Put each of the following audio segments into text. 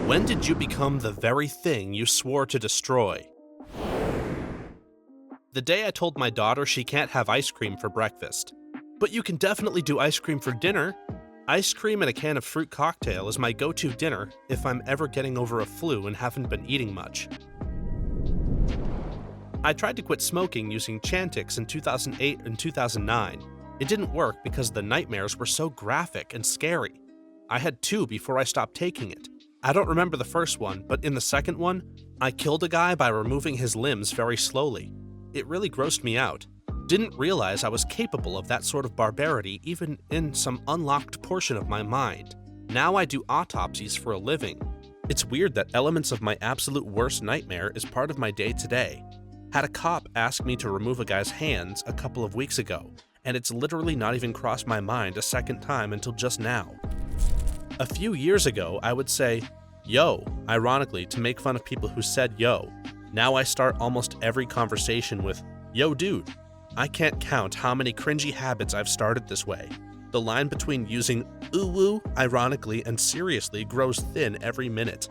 When did you become the very thing you swore to destroy? The day I told my daughter she can't have ice cream for breakfast. But you can definitely do ice cream for dinner. Ice cream and a can of fruit cocktail is my go-to dinner if I'm ever getting over a flu and haven't been eating much. I tried to quit smoking using Chantix in 2008 and 2009. It didn't work because the nightmares were so graphic and scary. I had 2 before I stopped taking it. I don't remember the first one, but in the second one, I killed a guy by removing his limbs very slowly. It really grossed me out. Didn't realize I was capable of that sort of barbarity even in some unlocked portion of my mind. Now I do autopsies for a living. It's weird that elements of my absolute worst nightmare is part of my day-to-day. Had a cop ask me to remove a guy's hands a couple of weeks ago, and it's literally not even crossed my mind a second time until just now. A few years ago, I would say, yo, ironically, to make fun of people who said yo. Now I start almost every conversation with, yo dude. I can't count how many cringy habits I've started this way. The line between using ooh-woo, ironically, and seriously grows thin every minute.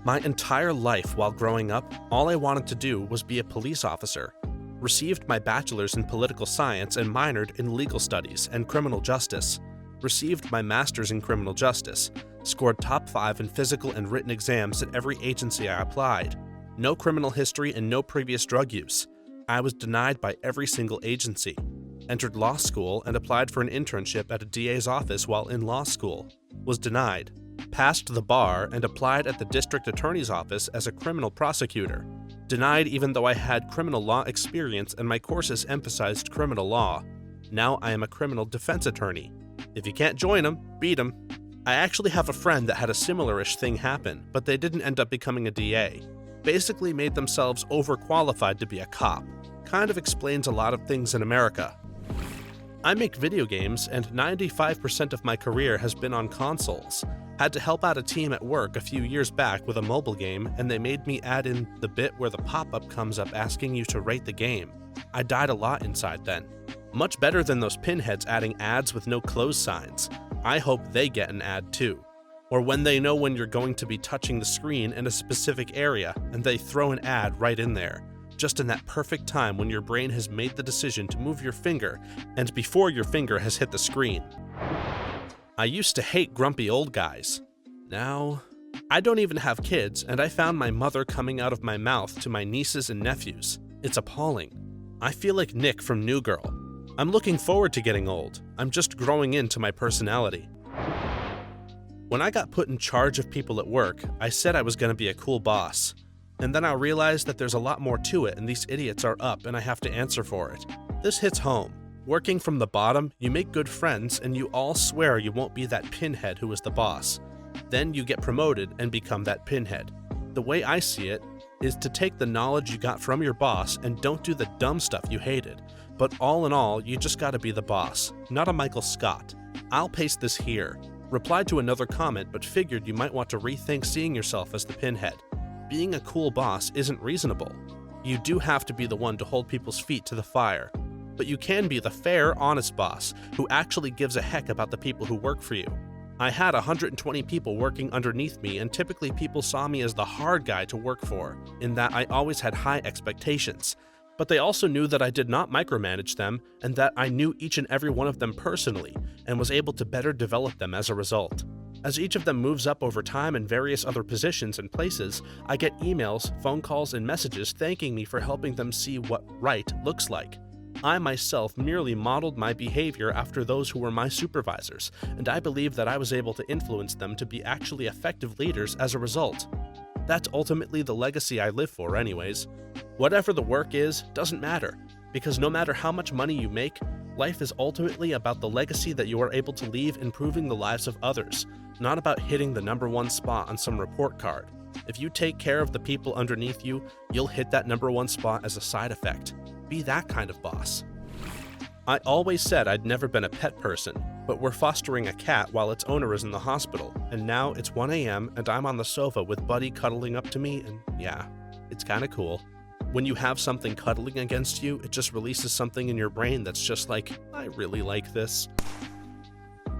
My entire life while growing up, all I wanted to do was be a police officer. Received my bachelor's in political science and minored in legal studies and criminal justice. Received my master's in criminal justice. Scored top 5 in physical and written exams at every agency I applied. No criminal history and no previous drug use. I was denied by every single agency. Entered law school and applied for an internship at a DA's office while in law school. Was denied. Passed the bar and applied at the district attorney's office as a criminal prosecutor. Denied even though I had criminal law experience and my courses emphasized criminal law. Now I am a criminal defense attorney. If you can't join them, beat them. I actually have a friend that had a similar-ish thing happen, but they didn't end up becoming a DA. Basically made themselves overqualified to be a cop. Kind of explains a lot of things in America. I make video games, and 95% of my career has been on consoles. Had to help out a team at work a few years back with a mobile game, and they made me add in the bit where the pop-up comes up asking you to rate the game. I died a lot inside then. Much better than those pinheads adding ads with no close signs. I hope they get an ad too. Or when they know when you're going to be touching the screen in a specific area and they throw an ad right in there, just in that perfect time when your brain has made the decision to move your finger and before your finger has hit the screen. I used to hate grumpy old guys. Now, I don't even have kids, and I found my mother coming out of my mouth to my nieces and nephews. It's appalling. I feel like Nick from New Girl. I'm looking forward to getting old. I'm just growing into my personality. When I got put in charge of people at work, I said I was going to be a cool boss. And then I realized that there's a lot more to it and these idiots are up and I have to answer for it. This hits home. Working from the bottom, you make good friends and you all swear you won't be that pinhead who is the boss. Then you get promoted and become that pinhead. The way I see it is to take the knowledge you got from your boss and don't do the dumb stuff you hated. But all in all, you just gotta be the boss, not a Michael Scott. I'll paste this here. Replied to another comment but figured you might want to rethink seeing yourself as the pinhead. Being a cool boss isn't reasonable. You do have to be the one to hold people's feet to the fire. But you can be the fair, honest boss who actually gives a heck about the people who work for you. I had 120 people working underneath me and typically people saw me as the hard guy to work for, in that I always had high expectations. But they also knew that I did not micromanage them and that I knew each and every one of them personally and was able to better develop them as a result. As each of them moves up over time in various other positions and places, I get emails, phone calls, and messages thanking me for helping them see what right looks like. I myself merely modeled my behavior after those who were my supervisors, and I believe that I was able to influence them to be actually effective leaders as a result. That's ultimately the legacy I live for anyways. Whatever the work is, doesn't matter, because no matter how much money you make, life is ultimately about the legacy that you are able to leave improving the lives of others, not about hitting the #1 spot on some report card. If you take care of the people underneath you, you'll hit that #1 spot as a side effect. Be that kind of boss. I always said I'd never been a pet person, but we're fostering a cat while its owner is in the hospital, and now it's 1 a.m. and I'm on the sofa with Buddy cuddling up to me, and yeah, it's kinda cool. When you have something cuddling against you, it just releases something in your brain that's just like, I really like this.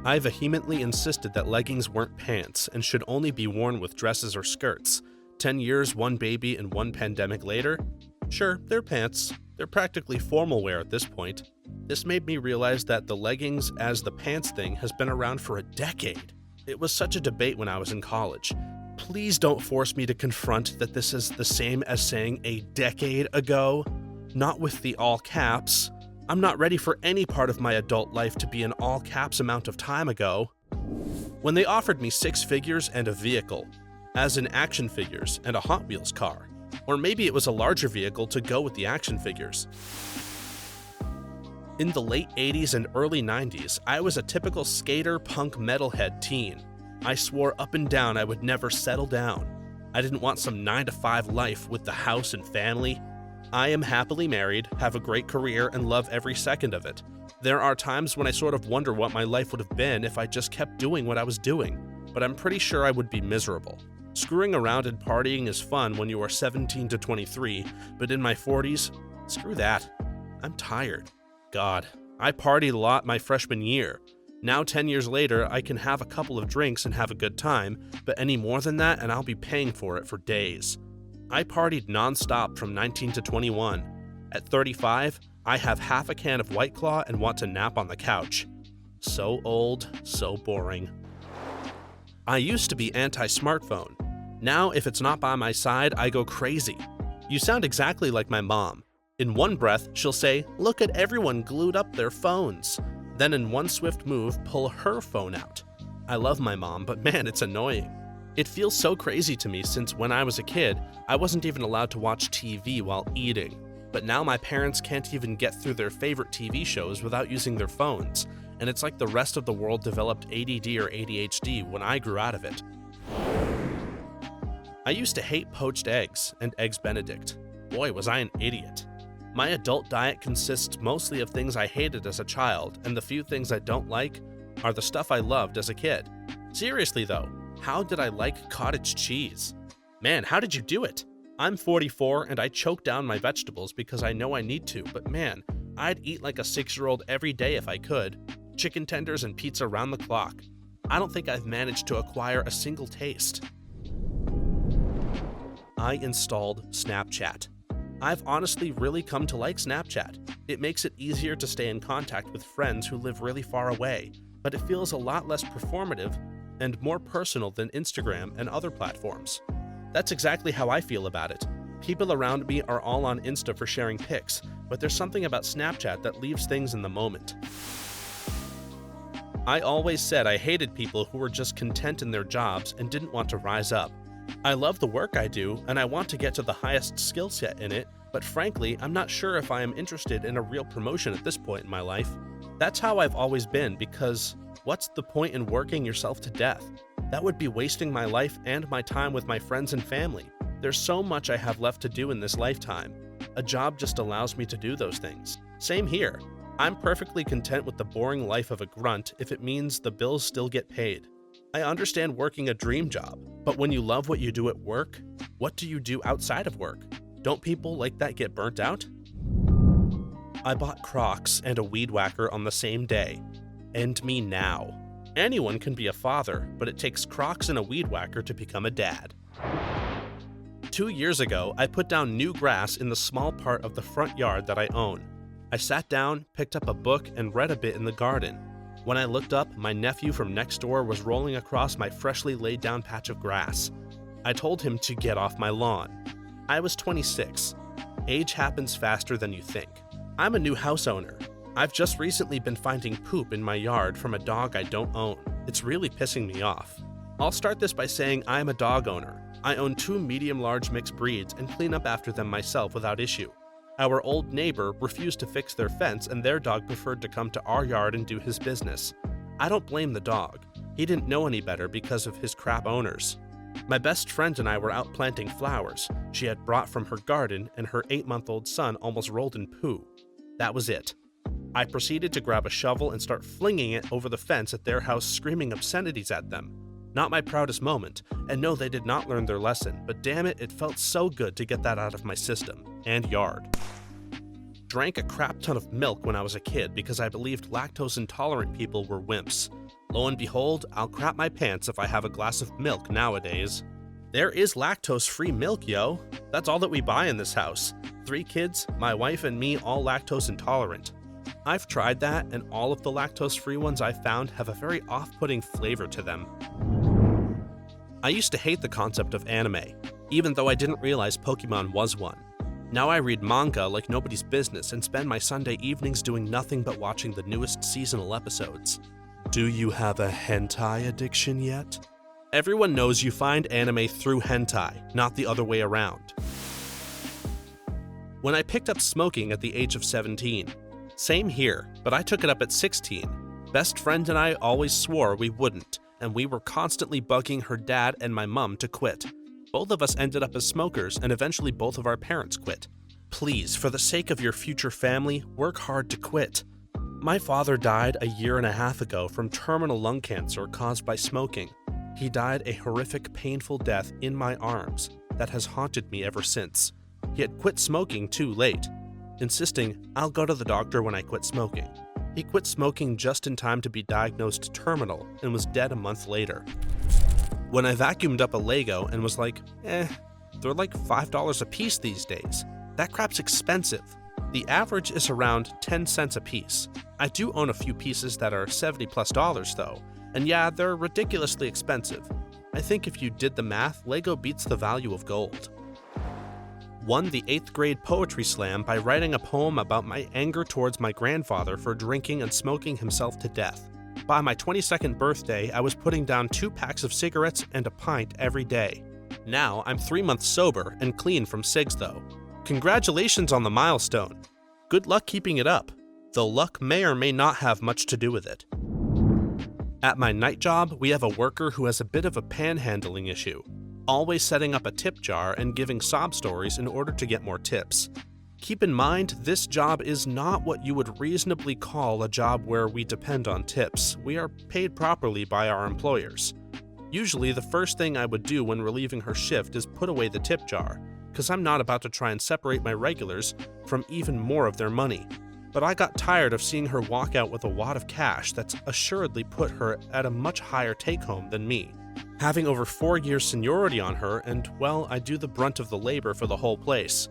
I vehemently insisted that leggings weren't pants and should only be worn with dresses or skirts. 10 years, one baby, and one pandemic later? Sure, they're pants. They're practically formal wear at this point. This made me realize that the leggings as the pants thing has been around for a decade. It was such a debate when I was in college. Please don't force me to confront that this is the same as saying a decade ago. Not with the all caps. I'm not ready for any part of my adult life to be an all caps amount of time ago. When they offered me 6 figures and a vehicle, as in action figures and a Hot Wheels car, or maybe it was a larger vehicle to go with the action figures. In the late 80s and early 90s, I was a typical skater punk metalhead teen. I swore up and down I would never settle down. I didn't want some 9-to-5 life with the house and family. I am happily married, have a great career, and love every second of it. There are times when I sort of wonder what my life would have been if I just kept doing what I was doing, but I'm pretty sure I would be miserable. Screwing around and partying is fun when you are 17 to 23, but in my 40s, screw that. I'm tired. God, I partied a lot my freshman year. Now 10 years later, I can have a couple of drinks and have a good time, but any more than that and I'll be paying for it for days. I partied non-stop from 19 to 21. At 35, I have half a can of White Claw and want to nap on the couch. So old, so boring. I used to be anti-smartphone. Now, if it's not by my side, I go crazy. You sound exactly like my mom. In one breath, she'll say, "Look at everyone glued up their phones." Then in one swift move, pull her phone out. I love my mom, but man, it's annoying. It feels so crazy to me since when I was a kid, I wasn't even allowed to watch TV while eating. But now my parents can't even get through their favorite TV shows without using their phones, and it's like the rest of the world developed ADD or ADHD when I grew out of it. I used to hate poached eggs and Eggs Benedict. Boy, was I an idiot. My adult diet consists mostly of things I hated as a child, and the few things I don't like are the stuff I loved as a kid. Seriously though, how did I like cottage cheese? Man, how did you do it? I'm 44 and I choke down my vegetables because I know I need to, but man, I'd eat like a 6-year-old every day if I could. Chicken tenders and pizza round the clock. I don't think I've managed to acquire a single taste. I installed Snapchat. I've honestly really come to like Snapchat. It makes it easier to stay in contact with friends who live really far away, but it feels a lot less performative and more personal than Instagram and other platforms. That's exactly how I feel about it. People around me are all on Insta for sharing pics, but there's something about Snapchat that leaves things in the moment. I always said I hated people who were just content in their jobs and didn't want to rise up. I love the work I do, and I want to get to the highest skill set in it, but frankly, I'm not sure if I am interested in a real promotion at this point in my life. That's how I've always been, because what's the point in working yourself to death? That would be wasting my life and my time with my friends and family. There's so much I have left to do in this lifetime. A job just allows me to do those things. Same here. I'm perfectly content with the boring life of a grunt if it means the bills still get paid. I understand working a dream job, but when you love what you do at work, what do you do outside of work? Don't people like that get burnt out? I bought Crocs and a weed whacker on the same day. End me now. Anyone can be a father, but it takes Crocs and a weed whacker to become a dad. 2 years ago, I put down new grass in the small part of the front yard that I own. I sat down, picked up a book, and read a bit in the garden. When I looked up, my nephew from next door was rolling across my freshly laid down patch of grass. I told him to get off my lawn. I was 26. Age happens faster than you think. I'm a new house owner. I've just recently been finding poop in my yard from a dog I don't own. It's really pissing me off. I'll start this by saying I'm a dog owner. I own 2 medium-large mixed breeds and clean up after them myself without issue. Our old neighbor refused to fix their fence and their dog preferred to come to our yard and do his business. I don't blame the dog. He didn't know any better because of his crap owners. My best friend and I were out planting flowers she had brought from her garden, and her 8-month-old son almost rolled in poo. That was it. I proceeded to grab a shovel and start flinging it over the fence at their house, screaming obscenities at them. Not my proudest moment, and no, they did not learn their lesson, but damn it, it felt so good to get that out of my system and yard. Drank a crap ton of milk when I was a kid because I believed lactose intolerant people were wimps. Lo and behold, I'll crap my pants if I have a glass of milk nowadays. There is lactose-free milk, yo. That's all that we buy in this house. 3 kids, my wife and me all lactose intolerant. I've tried that, and all of the lactose-free ones I've found have a very off-putting flavor to them. I used to hate the concept of anime, even though I didn't realize Pokemon was one. Now I read manga like nobody's business and spend my Sunday evenings doing nothing but watching the newest seasonal episodes. Do you have a hentai addiction yet? Everyone knows you find anime through hentai, not the other way around. When I picked up smoking at the age of 17, same here, but I took it up at 16. Best friend and I always swore we wouldn't, and we were constantly bugging her dad and my mum to quit. Both of us ended up as smokers, and eventually both of our parents quit. Please, for the sake of your future family, work hard to quit. My father died a year and a half ago from terminal lung cancer caused by smoking. He died a horrific, painful death in my arms that has haunted me ever since. He had quit smoking too late, insisting, "I'll go to the doctor when I quit smoking." He quit smoking just in time to be diagnosed terminal and was dead a month later. When I vacuumed up a Lego and was like, they're like $5 a piece these days. That crap's expensive. The average is around 10 cents a piece. I do own a few pieces that are $70+ though, and yeah, they're ridiculously expensive. I think if you did the math, Lego beats the value of gold. Won the 8th grade poetry slam by writing a poem about my anger towards my grandfather for drinking and smoking himself to death. By my 22nd birthday, I was putting down 2 packs of cigarettes and a pint every day. Now, I'm 3 months sober and clean from cigs though. Congratulations on the milestone. Good luck keeping it up, though luck may or may not have much to do with it. At my night job, we have a worker who has a bit of a panhandling issue, always setting up a tip jar and giving sob stories in order to get more tips. Keep in mind, this job is not what you would reasonably call a job where we depend on tips. We are paid properly by our employers. Usually, the first thing I would do when relieving her shift is put away the tip jar, because I'm not about to try and separate my regulars from even more of their money. But I got tired of seeing her walk out with a wad of cash that's assuredly put her at a much higher take-home than me. Having over 4 years seniority on her, and well, I do the brunt of the labor for the whole place.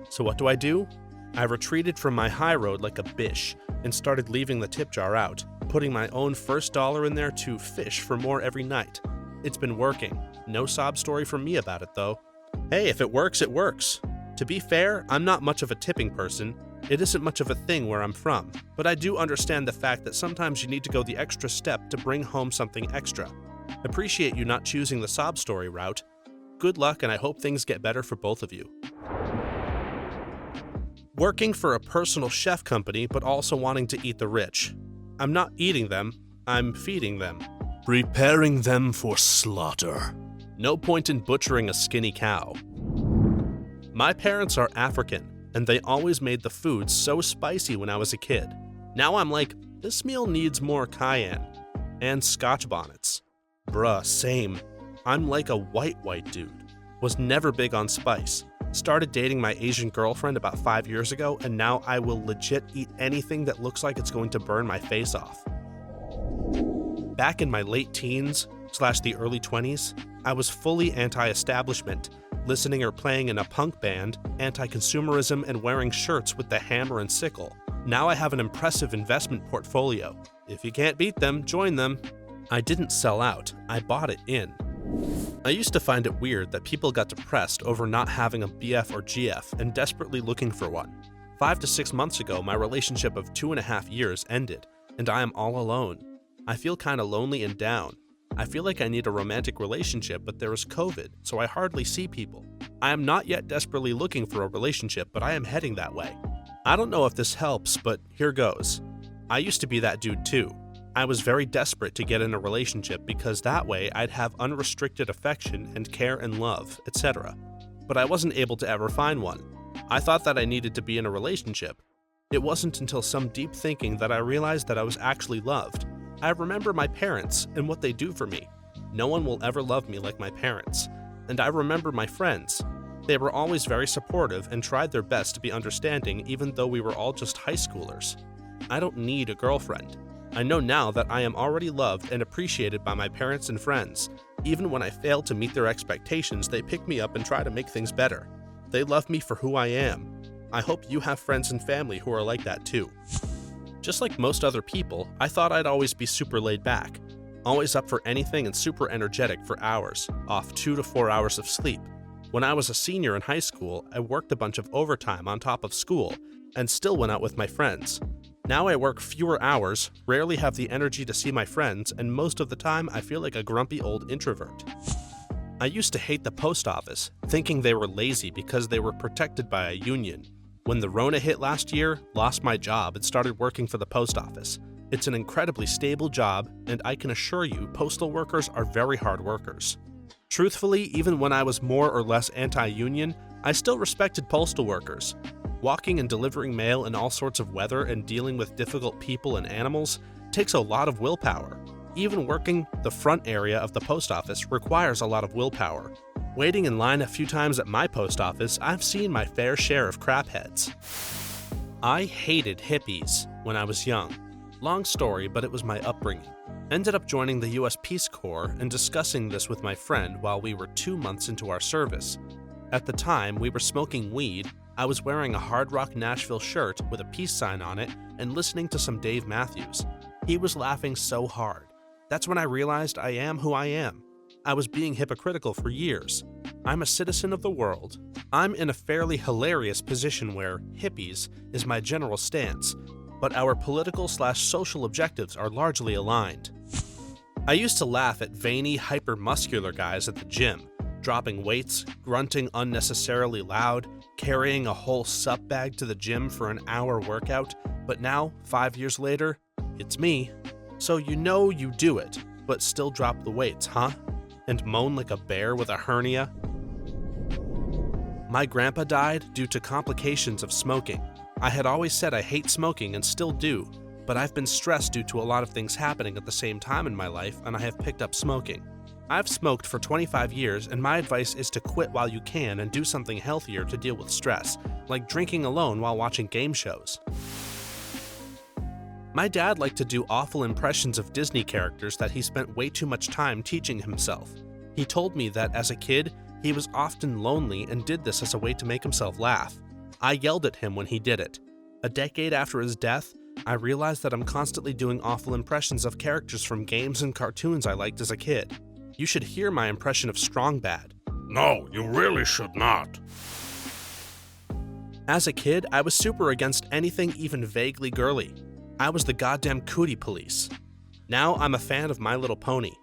So what do? I retreated from my high road like a bish and started leaving the tip jar out, putting my own first dollar in there to fish for more every night. It's been working. No sob story from me about it though. Hey, if it works, it works. To be fair, I'm not much of a tipping person. It isn't much of a thing where I'm from, but I do understand the fact that sometimes you need to go the extra step to bring home something extra. Appreciate you not choosing the sob story route. Good luck, and I hope things get better for both of you. Working for a personal chef company, but also wanting to eat the rich. I'm not eating them, I'm feeding them. Preparing them for slaughter. No point in butchering a skinny cow. My parents are African, and they always made the food so spicy when I was a kid. Now I'm like, this meal needs more cayenne. And scotch bonnets. Bruh, same. I'm like a white dude. Was never big on spice. Started dating my Asian girlfriend about 5 years ago, and now I will legit eat anything that looks like it's going to burn my face off. Back in my late teens / the early 20s, I was fully anti-establishment, listening or playing in a punk band, anti-consumerism, and wearing shirts with the hammer and sickle. Now I have an impressive investment portfolio. If you can't beat them, join them. I didn't sell out, I bought it in. I used to find it weird that people got depressed over not having a BF or GF and desperately looking for one. 5 to 6 months ago, my relationship of 2.5 years ended, and I am all alone. I feel kinda lonely and down. I feel like I need a romantic relationship, but there is COVID, so I hardly see people. I am not yet desperately looking for a relationship, but I am heading that way. I don't know if this helps, but here goes. I used to be that dude too. I was very desperate to get in a relationship because that way I'd have unrestricted affection and care and love, etc. But I wasn't able to ever find one. I thought that I needed to be in a relationship. It wasn't until some deep thinking that I realized that I was actually loved. I remember my parents and what they do for me. No one will ever love me like my parents. And I remember my friends. They were always very supportive and tried their best to be understanding even though we were all just high schoolers. I don't need a girlfriend. I know now that I am already loved and appreciated by my parents and friends. Even when I fail to meet their expectations, they pick me up and try to make things better. They love me for who I am. I hope you have friends and family who are like that too. Just like most other people, I thought I'd always be super laid back, always up for anything and super energetic for hours, off 2 to 4 hours of sleep. When I was a senior in high school, I worked a bunch of overtime on top of school and still went out with my friends. Now I work fewer hours, rarely have the energy to see my friends, and most of the time I feel like a grumpy old introvert. I used to hate the post office, thinking they were lazy because they were protected by a union. When the Rona hit last year, lost my job and started working for the post office. It's an incredibly stable job, and I can assure you postal workers are very hard workers. Truthfully, even when I was more or less anti-union, I still respected postal workers. Walking and delivering mail in all sorts of weather and dealing with difficult people and animals takes a lot of willpower. Even working the front area of the post office requires a lot of willpower. Waiting in line a few times at my post office, I've seen my fair share of crapheads. I hated hippies when I was young. Long story, but it was my upbringing. Ended up joining the US Peace Corps and discussing this with my friend while we were 2 months into our service. At the time, we were smoking weed, I was wearing a Hard Rock Nashville shirt with a peace sign on it and listening to some Dave Matthews. He was laughing so hard. That's when I realized I am who I am. I was being hypocritical for years. I'm a citizen of the world. I'm in a fairly hilarious position where hippies is my general stance, but our political/social objectives are largely aligned. I used to laugh at veiny, hyper-muscular guys at the gym, dropping weights, grunting unnecessarily loud, carrying a whole sup bag to the gym for an hour workout, but now, 5 years later, it's me. So you know you do it, but still drop the weights, huh? And moan like a bear with a hernia? My grandpa died due to complications of smoking. I had always said I hate smoking and still do, but I've been stressed due to a lot of things happening at the same time in my life, and I have picked up smoking. I've smoked for 25 years, and my advice is to quit while you can and do something healthier to deal with stress, like drinking alone while watching game shows. My dad liked to do awful impressions of Disney characters that he spent way too much time teaching himself. He told me that as a kid, he was often lonely and did this as a way to make himself laugh. I yelled at him when he did it. A decade after his death, I realized that I'm constantly doing awful impressions of characters from games and cartoons I liked as a kid. You should hear my impression of Strong Bad. No, you really should not. As a kid, I was super against anything even vaguely girly. I was the goddamn cootie police. Now I'm a fan of My Little Pony.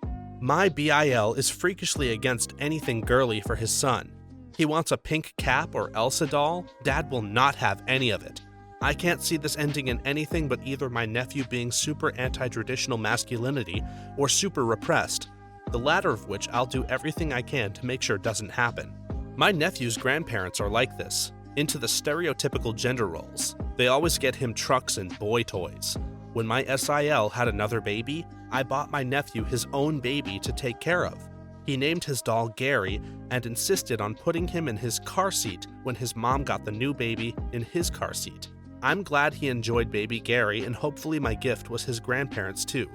My BIL is freakishly against anything girly for his son. He wants a pink cap or Elsa doll. Dad will not have any of it. I can't see this ending in anything but either my nephew being super anti-traditional masculinity or super repressed, the latter of which I'll do everything I can to make sure doesn't happen. My nephew's grandparents are like this, into the stereotypical gender roles. They always get him trucks and boy toys. When my SIL had another baby, I bought my nephew his own baby to take care of. He named his doll Gary and insisted on putting him in his car seat when his mom got the new baby in his car seat. I'm glad he enjoyed baby Gary, and hopefully my gift was his grandparents too.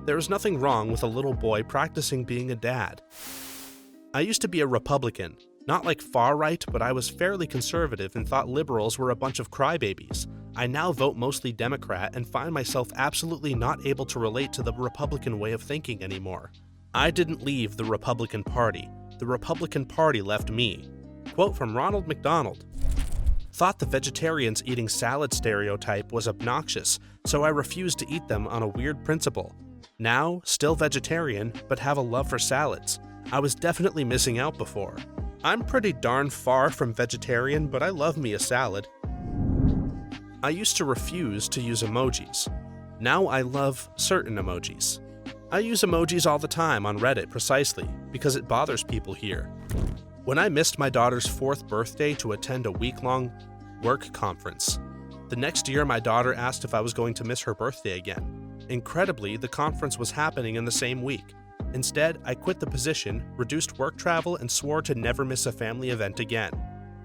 There is nothing wrong with a little boy practicing being a dad. I used to be a Republican. Not like far right, but I was fairly conservative and thought liberals were a bunch of crybabies. I now vote mostly Democrat and find myself absolutely not able to relate to the Republican way of thinking anymore. I didn't leave the Republican Party. The Republican Party left me. Quote from Ronald McDonald. Thought the vegetarians eating salad stereotype was obnoxious, so I refused to eat them on a weird principle. Now, still vegetarian, but have a love for salads. I was definitely missing out before. I'm pretty darn far from vegetarian, but I love me a salad. I used to refuse to use emojis. Now I love certain emojis. I use emojis all the time on Reddit precisely because it bothers people here. When I missed my daughter's 4th birthday to attend a week-long work conference, the next year my daughter asked if I was going to miss her birthday again. Incredibly, the conference was happening in the same week. Instead, I quit the position, reduced work travel, and swore to never miss a family event again.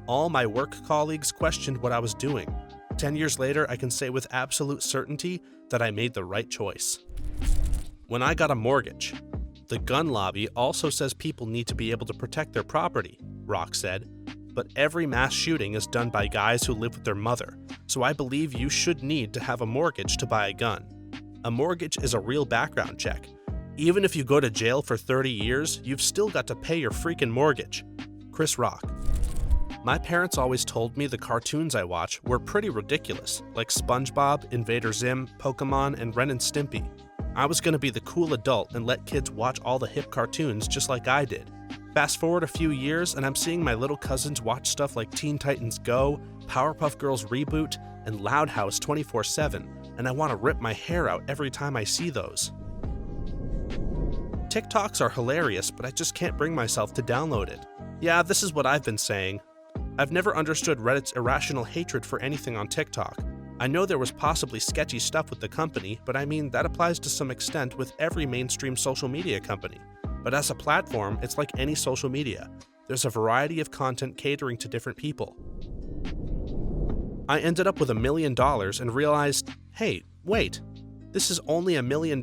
All my work colleagues questioned what I was doing. 10 years later, I can say with absolute certainty that I made the right choice. When I got a mortgage, the gun lobby also says people need to be able to protect their property, Rock said, but every mass shooting is done by guys who live with their mother, so I believe you should need to have a mortgage to buy a gun. A mortgage is a real background check. Even if you go to jail for 30 years, you've still got to pay your freaking mortgage. Chris Rock. My parents always told me the cartoons I watch were pretty ridiculous, like SpongeBob, Invader Zim, Pokemon, and Ren and Stimpy. I was gonna be the cool adult and let kids watch all the hip cartoons just like I did. Fast forward a few years and I'm seeing my little cousins watch stuff like Teen Titans Go, Powerpuff Girls Reboot, and Loud House 24/7, and I want to rip my hair out every time I see those. TikToks are hilarious, but I just can't bring myself to download it. Yeah, this is what I've been saying. I've never understood Reddit's irrational hatred for anything on TikTok. I know there was possibly sketchy stuff with the company, but I mean, that applies to some extent with every mainstream social media company. But as a platform, it's like any social media. There's a variety of content catering to different people. I ended up with $1 million and realized, hey, wait, this is only $1 million.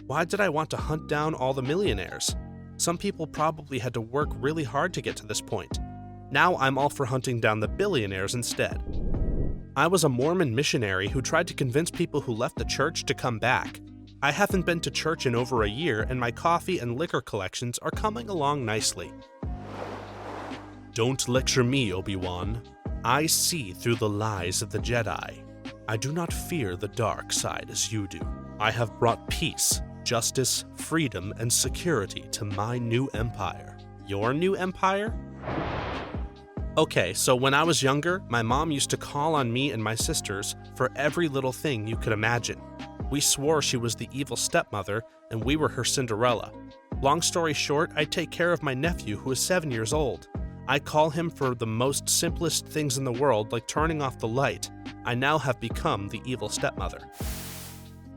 Why did I want to hunt down all the millionaires? Some people probably had to work really hard to get to this point. Now I'm all for hunting down the billionaires instead. I was a Mormon missionary who tried to convince people who left the church to come back. I haven't been to church in over a year, and my coffee and liquor collections are coming along nicely. Don't lecture me, Obi-Wan. I see through the lies of the Jedi. I do not fear the dark side as you do. I have brought peace, justice, freedom, and security to my new empire. Your new empire? Okay, so when I was younger, my mom used to call on me and my sisters for every little thing you could imagine. We swore she was the evil stepmother, and we were her Cinderella. Long story short, I take care of my nephew who is 7 years old. I call him for the most simplest things in the world, like turning off the light. I now have become the evil stepmother.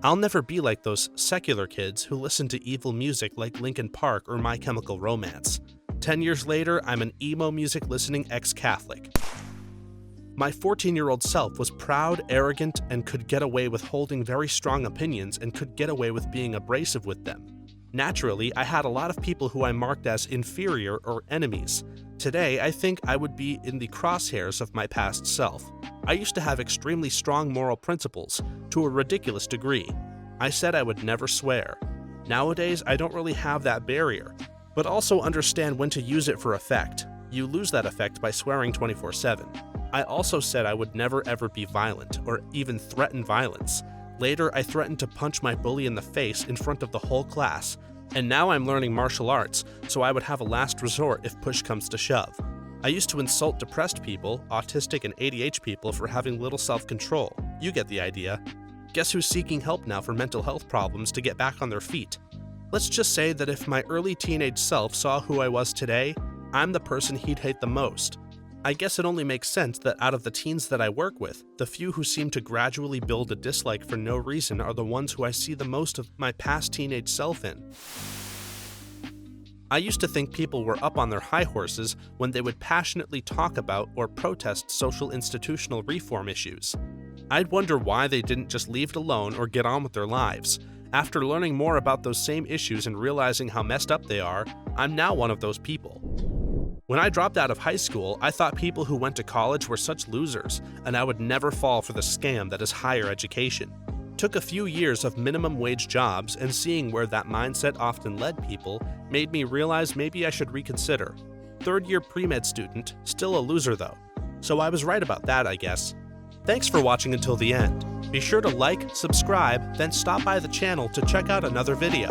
I'll never be like those secular kids who listen to evil music like Linkin Park or My Chemical Romance. 10 years later, I'm an emo music listening ex-Catholic. My 14-year-old self was proud, arrogant, and could get away with holding very strong opinions and could get away with being abrasive with them. Naturally, I had a lot of people who I marked as inferior or enemies. Today, I think I would be in the crosshairs of my past self. I used to have extremely strong moral principles, to a ridiculous degree. I said I would never swear. Nowadays, I don't really have that barrier, but also understand when to use it for effect. You lose that effect by swearing 24/7. I also said I would never ever be violent, or even threaten violence. Later, I threatened to punch my bully in the face in front of the whole class, and now I'm learning martial arts, so I would have a last resort if push comes to shove. I used to insult depressed people, autistic and ADHD people for having little self-control. You get the idea. Guess who's seeking help now for mental health problems to get back on their feet? Let's just say that if my early teenage self saw who I was today, I'm the person he'd hate the most. I guess it only makes sense that out of the teens that I work with, the few who seem to gradually build a dislike for no reason are the ones who I see the most of my past teenage self in. I used to think people were up on their high horses when they would passionately talk about or protest social institutional reform issues. I'd wonder why they didn't just leave it alone or get on with their lives. After learning more about those same issues and realizing how messed up they are, I'm now one of those people. When I dropped out of high school, I thought people who went to college were such losers, and I would never fall for the scam that is higher education. Took a few years of minimum wage jobs, and seeing where that mindset often led people made me realize maybe I should reconsider. Third-year pre-med student, still a loser though. So I was right about that, I guess. Thanks for watching until the end. Be sure to like, subscribe, then stop by the channel to check out another video.